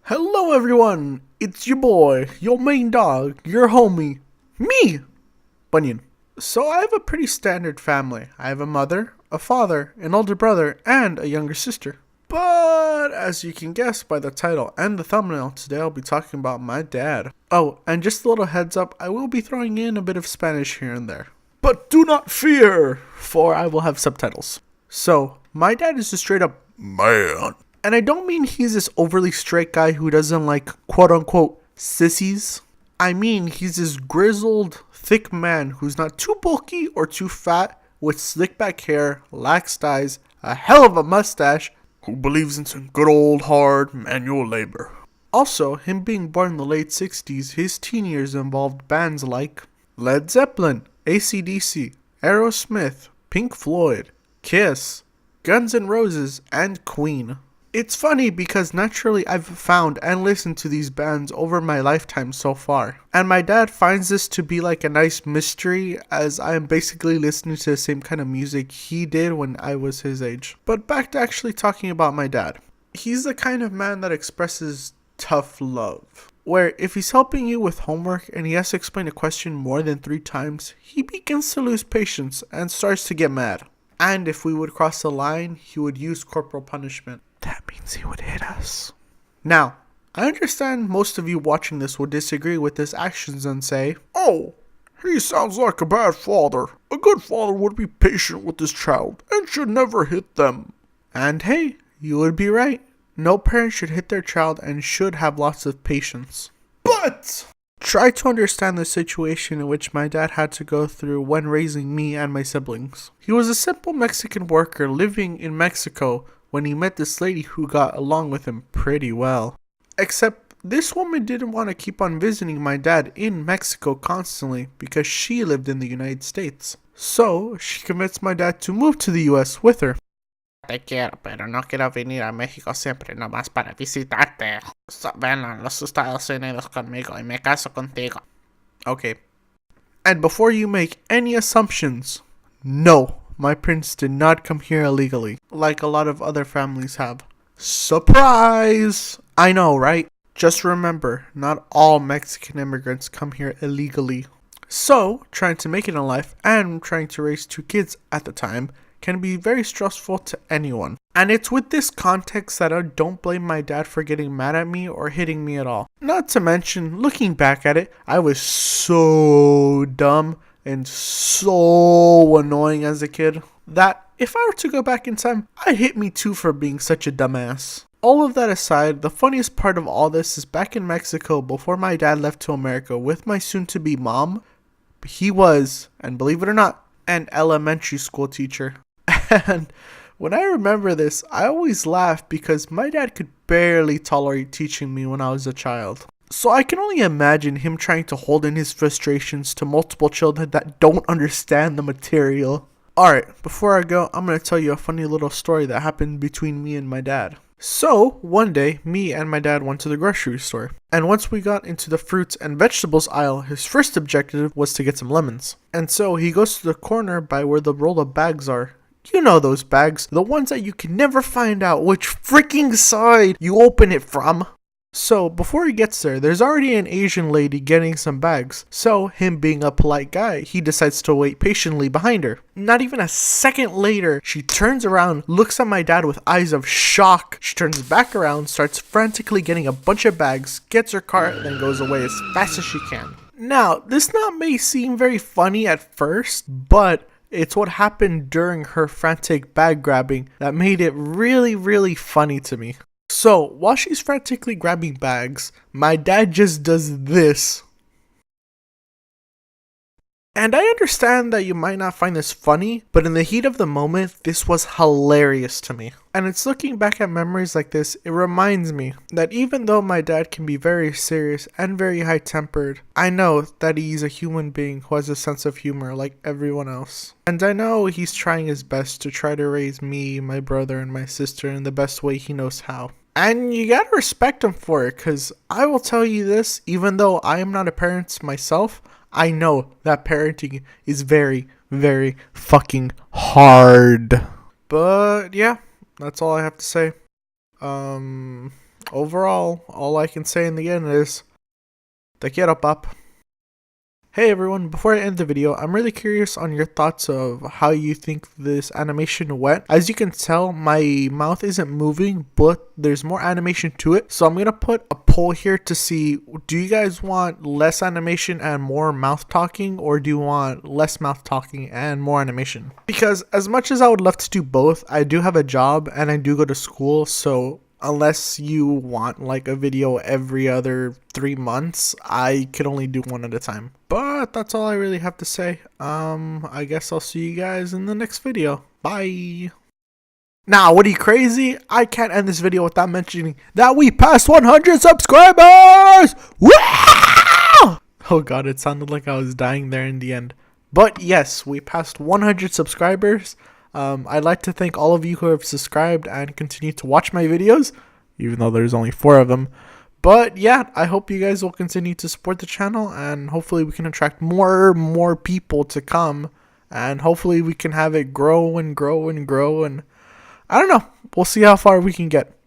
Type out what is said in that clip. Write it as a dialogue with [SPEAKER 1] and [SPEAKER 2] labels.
[SPEAKER 1] Hello everyone, it's your boy, your main dog, your homie, me, Bunyan. So I have a pretty standard family. I have a mother, a father, an older brother, and a younger sister. But as you can guess by the title and the thumbnail, today I'll be talking about my dad. Oh, and just a little heads up, I will be throwing in a bit of Spanish here and there. But do not fear, for I will have subtitles. So, my dad is a straight up man. And I don't mean he's this overly straight guy who doesn't like quote unquote sissies. I mean he's this grizzled, thick man who's not too bulky or too fat, with slick back hair, lax eyes, a hell of a mustache, who believes in some good old hard manual labor. Also, him being born in the late 60s, his teen years involved bands like Led Zeppelin, AC/DC, Aerosmith, Pink Floyd, Kiss, Guns N' Roses, and Queen. It's funny because naturally I've found and listened to these bands over my lifetime so far. And my dad finds this to be like a nice mystery, as I am basically listening to the same kind of music he did when I was his age. But back to actually talking about my dad. He's the kind of man that expresses tough love, where if he's helping you with homework and he has to explain a question more than 3 times, he begins to lose patience and starts to get mad. And if we would cross the line, he would use corporal punishment. That means he would hit us. Now, I understand most of you watching this would disagree with his actions and say, "Oh, he sounds like a bad father. A good father would be patient with his child and should never hit them." And hey, you would be right. No parent should hit their child and should have lots of patience. But try to understand the situation in which my dad had to go through when raising me and my siblings. He was a simple Mexican worker living in Mexico when he met this lady who got along with him pretty well. Except this woman didn't want to keep on visiting my dad in Mexico constantly because she lived in the United States. So she convinced my dad to move to the US with her.
[SPEAKER 2] Te quiero, pero no quiero venir a México siempre nomás para visitarte. Ven a los Estados Unidos conmigo y me caso contigo.
[SPEAKER 1] Okay. And before you make any assumptions, no, my prince did not come here illegally, like a lot of other families have. Surprise! I know, right? Just remember, not all Mexican immigrants come here illegally. So, trying to make it in life and trying to raise 2 kids at the time can be very stressful to anyone. And it's with this context that I don't blame my dad for getting mad at me or hitting me at all. Not to mention, looking back at it, I was so dumb and so annoying as a kid that if I were to go back in time, I'd hit me too for being such a dumbass. All of that aside, the funniest part of all this is back in Mexico before my dad left to America with my soon-to-be mom, he was, and believe it or not, an elementary school teacher. And when I remember this, I always laugh because my dad could barely tolerate teaching me when I was a child. So I can only imagine him trying to hold in his frustrations to multiple children that don't understand the material. Alright, before I go, I'm going to tell you a funny little story that happened between me and my dad. So, one day, me and my dad went to the grocery store. And once we got into the fruits and vegetables aisle, his first objective was to get some lemons. And so, he goes to the corner by where the roll of bags are. You know those bags, the ones that you can never find out which freaking side you open it from. So, before he gets there, there's already an Asian lady getting some bags. So, him being a polite guy, he decides to wait patiently behind her. Not even a second later, she turns around, looks at my dad with eyes of shock. She turns back around, starts frantically getting a bunch of bags, gets her cart, then goes away as fast as she can. Now, this not may seem very funny at first, but it's what happened during her frantic bag grabbing that made it really, really funny to me. So, while she's frantically grabbing bags, my dad just does this. And I understand that you might not find this funny, but in the heat of the moment, this was hilarious to me. And it's looking back at memories like this, it reminds me that even though my dad can be very serious and very high-tempered, I know that he's a human being who has a sense of humor like everyone else. And I know he's trying his best to try to raise me, my brother, and my sister in the best way he knows how. And you gotta respect him for it, because I will tell you this, even though I am not a parent myself, I know that parenting is very, very fucking hard. But yeah, that's all I have to say. overall, all I can say in the end is, te quiero, pap. Hey everyone, before I end the video, I'm really curious on your thoughts of how you think this animation went. As you can tell, my mouth isn't moving, but there's more animation to it. So I'm going to put a poll here to see, do you guys want less animation and more mouth talking, or do you want less mouth talking and more animation? Because as much as I would love to do both, I do have a job and I do go to school, so unless you want like a video every other 3 months, I could only do one at a time. But that's all I really have to say. I guess I'll see you guys in the next video. Bye. Now, what are you, crazy? I can't end this video without mentioning that we passed 100 subscribers! Wow! Oh god, it sounded like I was dying there in the end. But yes, we passed 100 subscribers. I'd like to thank all of you who have subscribed and continue to watch my videos, even though there's only 4 of them. But yeah, I hope you guys will continue to support the channel, and hopefully we can attract more people to come, and hopefully we can have it grow and grow and grow, and I don't know, we'll see how far we can get.